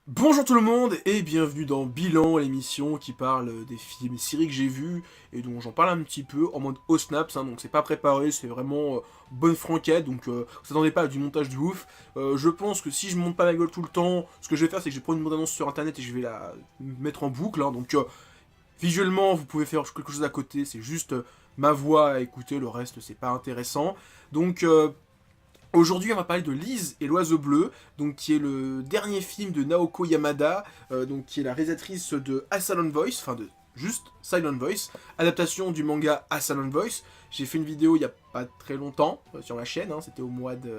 Bonjour tout le monde et bienvenue dans Bilan, l'émission qui parle des films et séries que j'ai vus et dont j'en parle un petit peu en mode au snaps, donc c'est pas préparé, c'est vraiment bonne franquette, donc vous attendez pas à du montage de ouf. Je pense que si je monte pas ma gueule tout le temps, ce que je vais faire c'est que je vais prendre une bande-annonce sur internet et je vais la mettre en boucle, donc visuellement vous pouvez faire quelque chose à côté, c'est juste ma voix à écouter, le reste c'est pas intéressant. Donc aujourd'hui, on va parler de Lise et l'oiseau bleu, donc qui est le dernier film de Naoko Yamada, donc qui est la réalisatrice de A Silent Voice, enfin de juste Silent Voice, adaptation du manga A Silent Voice. J'ai fait une vidéo il y a pas très longtemps sur ma chaîne, c'était au mois de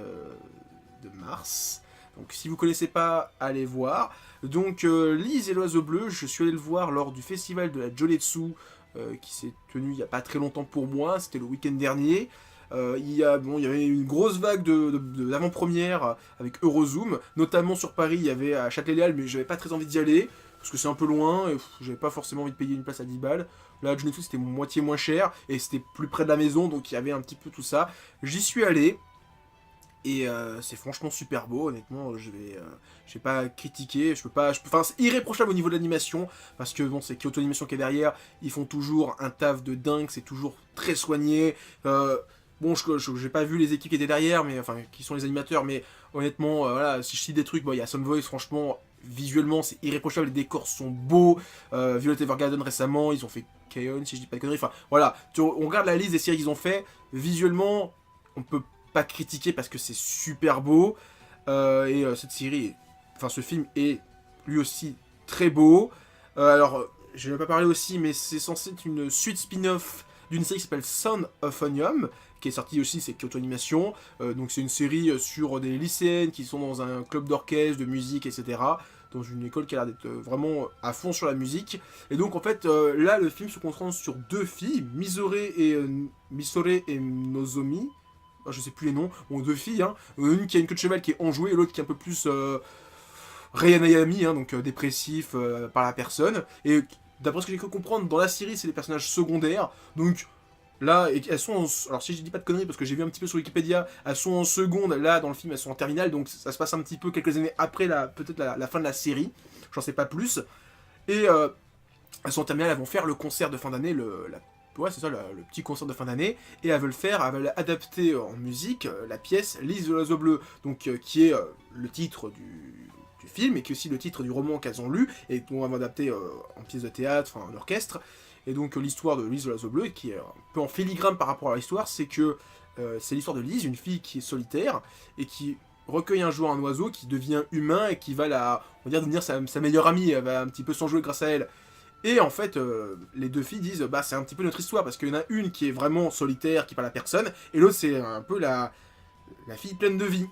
mars. Donc si vous connaissez pas, allez voir. Donc Lise et l'oiseau bleu, je suis allé le voir lors du festival de la Joletsu qui s'est tenu il y a pas très longtemps pour moi, c'était le week-end dernier. Il y avait une grosse vague d'avant-première avec Eurozoom, notamment sur Paris, il y avait à Châtelet-Léal, mais j'avais pas très envie d'y aller, parce que c'est un peu loin, et j'avais pas forcément envie de payer une place à 10 balles. Là, à Junetsu, c'était moitié moins cher, et c'était plus près de la maison, donc il y avait un petit peu tout ça. J'y suis allé, et c'est franchement super beau, honnêtement, je vais pas critiquer, enfin, c'est irréprochable au niveau de l'animation, parce que bon, c'est Kyoto Animation qui est derrière, ils font toujours un taf de dingue, c'est toujours très soigné. Bon, j'ai pas vu les équipes qui étaient derrière, mais enfin, qui sont les animateurs, mais honnêtement, voilà, si je cite des trucs, bon, il y a Sun Voice, franchement, visuellement, c'est irréprochable, les décors sont beaux. Violet Evergarden récemment, ils ont fait K-On, si je dis pas de conneries, enfin, voilà, on regarde la liste des séries qu'ils ont fait, visuellement, on peut pas critiquer parce que c'est super beau, cette série, enfin, ce film est lui aussi très beau. Je vais pas parler aussi, mais c'est censé être une suite spin-off d'une série qui s'appelle Sound of Onium, qui est sortie aussi, c'est Kyoto Animation. Donc c'est une série sur des lycéennes qui sont dans un club d'orchestre, de musique, etc. Dans une école qui a l'air d'être vraiment à fond sur la musique. Et donc en fait, là, le film se concentre sur deux filles, Misore et Nozomi. Je sais plus les noms, bon, deux filles, une qui a une queue de cheval qui est enjouée et l'autre qui est un peu plus Rei Nayami, donc dépressif par la personne. Et d'après ce que j'ai cru comprendre, dans la série, c'est des personnages secondaires. Donc là, elles sont alors si je dis pas de conneries, parce que j'ai vu un petit peu sur Wikipédia, elles sont en seconde, là dans le film elles sont en terminale, donc ça se passe un petit peu quelques années après peut-être la fin de la série. J'en sais pas plus. Et elles sont en terminale, elles vont faire le concert de fin d'année, ouais, c'est ça, le petit concert de fin d'année, et elles veulent adapter en musique la pièce Lise de l'oiseau bleu, donc qui est le titre du film, et qui est aussi le titre du roman qu'elles ont lu, et qu'on va adapter en pièce de théâtre, enfin en orchestre. Et donc l'histoire de Lise de l'oiseau bleu, qui est un peu en filigrane par rapport à l'histoire, c'est que c'est l'histoire de Lise, une fille qui est solitaire, et qui recueille un jour un oiseau qui devient humain, et qui va on va dire, devenir sa meilleure amie, elle va un petit peu s'enjouer grâce à elle. Et en fait, les deux filles disent, bah c'est un petit peu notre histoire, parce qu'il y en a une qui est vraiment solitaire, qui parle à personne, et l'autre c'est un peu la fille pleine de vie.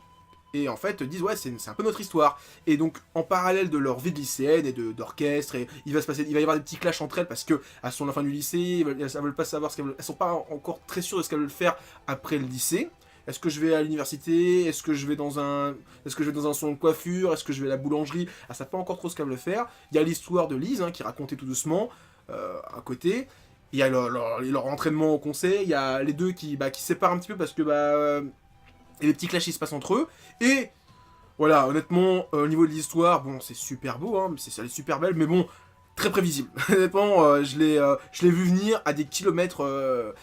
Et en fait, disent, ouais, c'est un peu notre histoire. Et donc, en parallèle de leur vie de lycéenne et d'orchestre, il va y avoir des petits clashs entre elles, parce que elles sont à la fin du lycée, elles veulent pas savoir elles sont pas encore très sûres de ce qu'elles veulent faire après le lycée. Est-ce que je vais à l'université? Est-ce que je vais dans un salon de coiffure? Est-ce que je vais à la boulangerie? Elles savent pas encore trop ce qu'elles veulent faire. Il y a l'histoire de Lise, qui racontait tout doucement à côté. Il y a leur entraînement au conseil. Il y a les deux qui se séparent un petit peu parce que et les petits clashs qui se passent entre eux. Et voilà, honnêtement, au niveau de l'histoire, bon, c'est super beau, elle est super belle, mais bon, très prévisible. Honnêtement, je l'ai vu venir à des kilomètres.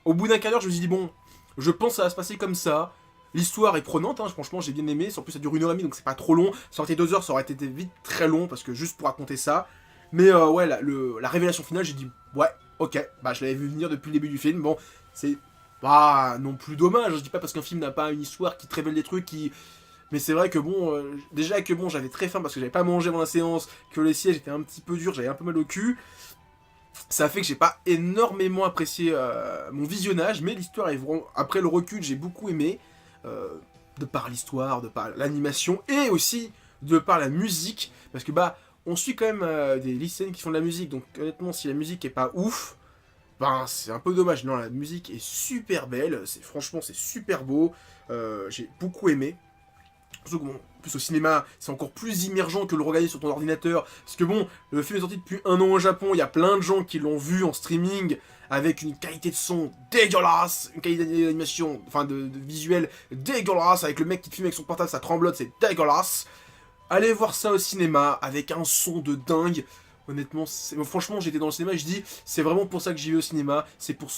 Au bout d'un quart d'heure, je me suis dit, bon, je pense que ça va se passer comme ça. L'histoire est prenante, franchement, j'ai bien aimé. En plus, ça dure 1h30, donc c'est pas trop long. Ça aurait été 2 heures, ça aurait été vite très long, parce que juste pour raconter ça. Mais ouais, la révélation finale, j'ai dit, ouais, ok, bah je l'avais vu venir depuis le début du film. Bon, c'est pas non plus dommage. Je dis pas parce qu'un film n'a pas une histoire qui te révèle des trucs qui. Mais c'est vrai que bon, déjà que bon, j'avais très faim parce que j'avais pas mangé avant la séance, que les sièges étaient un petit peu durs, j'avais un peu mal au cul. Ça a fait que j'ai pas énormément apprécié mon visionnage, mais l'histoire est vraiment. Après le recul, j'ai beaucoup aimé. De par l'histoire, de par l'animation, et aussi de par la musique. Parce que on suit quand même des lycéennes qui font de la musique, donc honnêtement, si la musique est pas ouf, c'est un peu dommage. Non, la musique est super belle, franchement, c'est super beau. J'ai beaucoup aimé. Surtout que, bon, en plus au cinéma, c'est encore plus immergent que le regarder sur ton ordinateur. Parce que bon, le film est sorti depuis 1 an au Japon, il y a plein de gens qui l'ont vu en streaming, avec une qualité de son dégueulasse, une qualité d'animation, enfin de visuel dégueulasse, avec le mec qui te filme avec son portable, ça tremblote, c'est dégueulasse. allez voir ça au cinéma, avec un son de dingue. Honnêtement, franchement, j'étais dans le cinéma et je dis, c'est vraiment pour ça que j'y vais au cinéma. C'est pour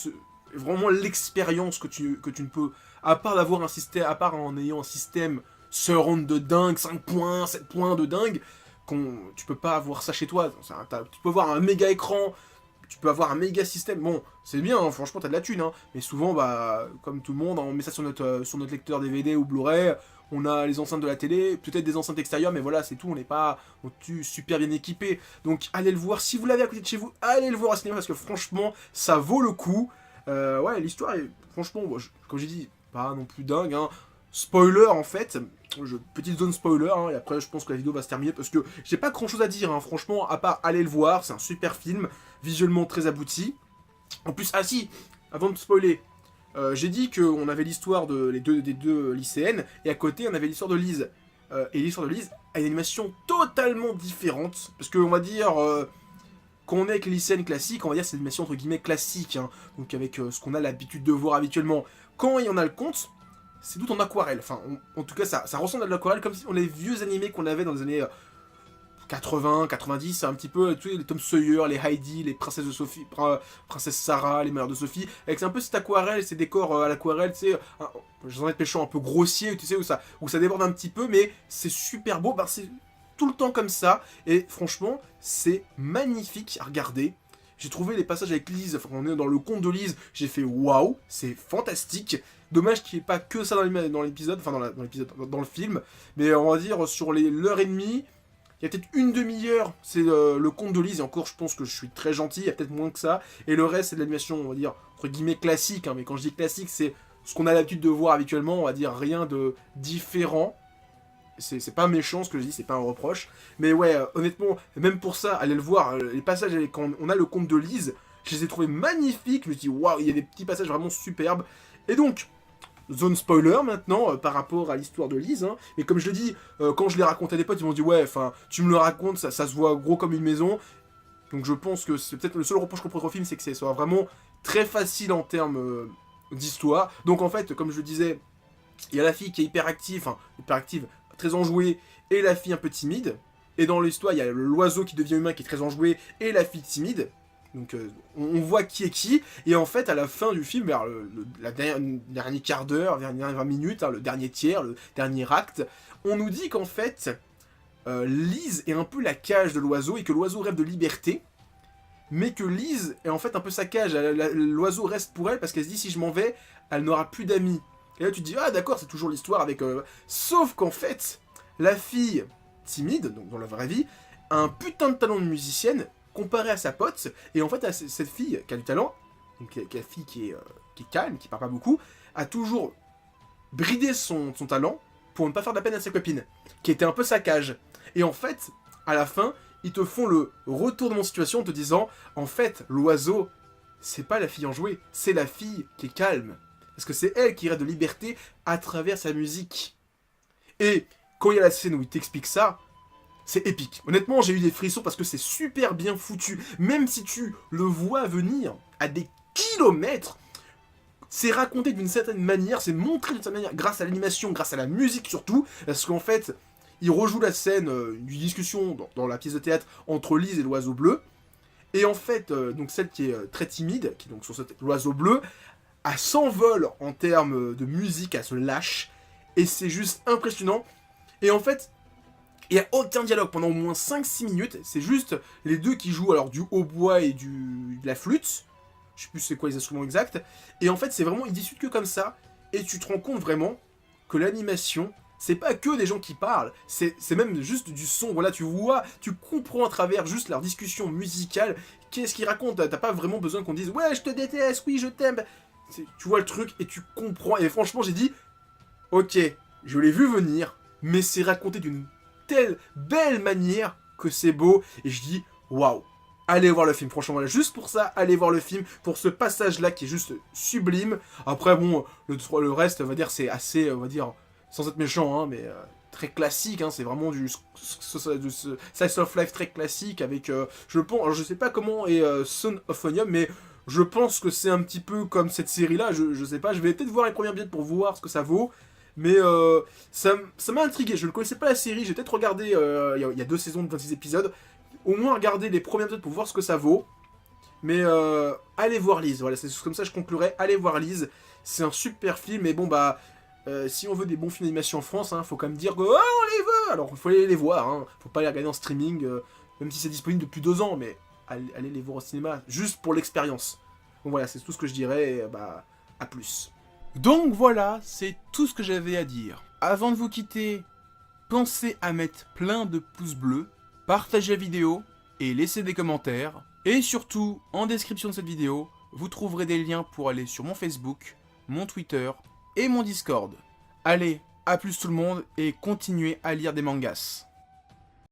vraiment l'expérience que tu ne peux... À part d'avoir un système, à part en ayant un système surround de dingue, 5 points, 7 points de dingue, tu peux pas avoir ça chez toi. Tu peux avoir un méga écran, tu peux avoir un méga système. Bon, c'est bien, hein, franchement, t'as de la thune, hein. Mais souvent, bah, comme tout le monde, on met ça sur notre lecteur DVD ou Blu-ray. On a les enceintes de la télé, peut-être des enceintes extérieures, mais voilà, c'est tout. On n'est pas super bien équipé. Donc, allez le voir. Si vous l'avez à côté de chez vous, allez le voir au cinéma parce que franchement, ça vaut le coup. Ouais, l'histoire est, franchement, bon, comme j'ai dit, pas non plus dingue, hein. Spoiler en fait, petite zone spoiler, hein, et après je pense que la vidéo va se terminer parce que j'ai pas grand chose à dire, hein, franchement, à part aller le voir, c'est un super film, visuellement très abouti. En plus, ah si, avant de spoiler, j'ai dit qu'on avait l'histoire des deux lycéennes, et à côté on avait l'histoire de Lise. Et l'histoire de Lise a une animation totalement différente, parce qu'on va dire, quand on est avec les lycéennes classiques, on va dire c'est une animation entre guillemets classique, hein, donc avec ce qu'on a l'habitude de voir habituellement. Quand il y en a le compte, c'est tout en aquarelle. Enfin, en tout cas, ça ressemble à de l'aquarelle, comme si on les vieux animés qu'on avait dans les années 80, 90, un petit peu, tu sais, les Tom Sawyer, les Heidi, les Princesses de Sophie, Princesse Sarah, les Mères de Sophie, avec un peu cette aquarelle, ces décors à l'aquarelle, tu sais, j'en ai pécho un peu grossier, tu sais, où ça déborde un petit peu, mais c'est super beau, bah, c'est tout le temps comme ça, et franchement, c'est magnifique à regarder. J'ai trouvé les passages avec Lise, enfin, on est dans le conte de Lise, j'ai fait waouh, c'est fantastique. Dommage qu'il n'y ait pas que ça dans l'épisode, enfin dans le film, mais on va dire sur l'heure et demie, il y a peut-être une demi-heure, c'est le conte de Lise, et encore je pense que je suis très gentil, il y a peut-être moins que ça, et le reste c'est de l'animation, on va dire, entre guillemets classique, hein, mais quand je dis classique, c'est ce qu'on a l'habitude de voir habituellement, on va dire rien de différent. C'est pas méchant ce que je dis, c'est pas un reproche. Mais ouais, honnêtement, même pour ça, allez le voir, les passages, quand on a le conte de Lise, je les ai trouvés magnifiques, je me dis waouh, il y a des petits passages vraiment superbes. Et donc, zone spoiler maintenant, par rapport à l'histoire de Lise, hein. Mais comme je le dis, quand je l'ai raconté à des potes, ils m'ont dit ouais, enfin, tu me le racontes, ça se voit gros comme une maison. Donc je pense que c'est peut-être le seul reproche qu'on pourrait au film, c'est que ça soit vraiment très facile en termes d'histoire. Donc en fait, comme je le disais, il y a la fille qui est hyper active, très enjouée, et la fille un peu timide. Et dans l'histoire, il y a l'oiseau qui devient humain qui est très enjoué, et la fille timide. Donc on voit qui est qui, et en fait à la fin du film, vers la dernier quart d'heure, vers les dernières 20 minutes, hein, le dernier tiers, le dernier acte, on nous dit qu'en fait, Lise est un peu la cage de l'oiseau, et que l'oiseau rêve de liberté, mais que Lise est en fait un peu sa cage, l'oiseau reste pour elle, parce qu'elle se dit si je m'en vais, elle n'aura plus d'amis. Et là tu te dis, ah d'accord, c'est toujours l'histoire avec... Sauf qu'en fait, la fille timide, donc dans la vraie vie, a un putain de talent de musicienne, comparé à sa pote, et en fait à cette fille qui a du talent, donc la fille qui est calme, qui parle pas beaucoup, a toujours bridé son talent pour ne pas faire de la peine à sa copine, qui était un peu sa cage. Et en fait, à la fin, ils te font le retournement de situation en te disant, en fait, l'oiseau, c'est pas la fille enjouée, c'est la fille qui est calme. Parce que c'est elle qui rêve de liberté à travers sa musique. Et quand il y a la scène où il t'explique ça, c'est épique. Honnêtement, j'ai eu des frissons parce que c'est super bien foutu. Même si tu le vois venir à des kilomètres, c'est raconté d'une certaine manière, c'est montré d'une certaine manière, grâce à l'animation, grâce à la musique surtout, parce qu'en fait, il rejoue la scène d'une discussion dans la pièce de théâtre entre Lise et l'oiseau bleu. Et en fait, donc celle qui est très timide, qui est donc sur l'oiseau bleu, elle s'envole en termes de musique, elle se lâche, et c'est juste impressionnant. Et en fait, il n'y a aucun dialogue pendant au moins 5-6 minutes, c'est juste les deux qui jouent alors du hautbois et de la flûte, je sais plus c'est quoi les instruments exacts, et en fait c'est vraiment, ils discutent que comme ça, et tu te rends compte vraiment que l'animation, c'est pas que des gens qui parlent, c'est même juste du son, voilà, tu vois, tu comprends à travers juste leur discussion musicale, qu'est-ce qu'ils racontent, t'as pas vraiment besoin qu'on dise « Ouais, je te déteste, oui, je t'aime », tu vois le truc et tu comprends, et franchement j'ai dit « Ok, je l'ai vu venir, mais c'est raconté d'une telle belle manière que c'est beau, et je dis waouh, allez voir le film, franchement voilà, juste pour ça, allez voir le film, pour ce passage là qui est juste sublime. Après bon, le reste, on va dire, c'est assez, on va dire, sans être méchant, hein, mais très classique, hein, c'est vraiment du Slice of Life très classique, avec, je pense, alors je sais pas comment est Son of Onium, mais je pense que c'est un petit peu comme cette série là, je sais pas, je vais peut-être voir les premières billettes pour voir ce que ça vaut, Mais ça m'a intrigué, je ne connaissais pas la série, j'ai peut-être regardé, il y a 2 saisons de 26 épisodes, au moins regarder les premiers épisodes pour voir ce que ça vaut. Mais allez voir Lise, voilà, c'est comme ça que je conclurai, allez voir Lise, c'est un super film, et bon bah, si on veut des bons films d'animation en France, faut quand même dire que on les veut, alors il faut aller les voir, faut pas les regarder en streaming, même si c'est disponible depuis 2 ans, mais allez les voir au cinéma, juste pour l'expérience. Donc voilà, c'est tout ce que je dirais, et bah, à plus. Donc voilà, c'est tout ce que j'avais à dire. Avant de vous quitter, pensez à mettre plein de pouces bleus, partagez la vidéo et laissez des commentaires. Et surtout, en description de cette vidéo, vous trouverez des liens pour aller sur mon Facebook, mon Twitter et mon Discord. Allez, à plus tout le monde et continuez à lire des mangas.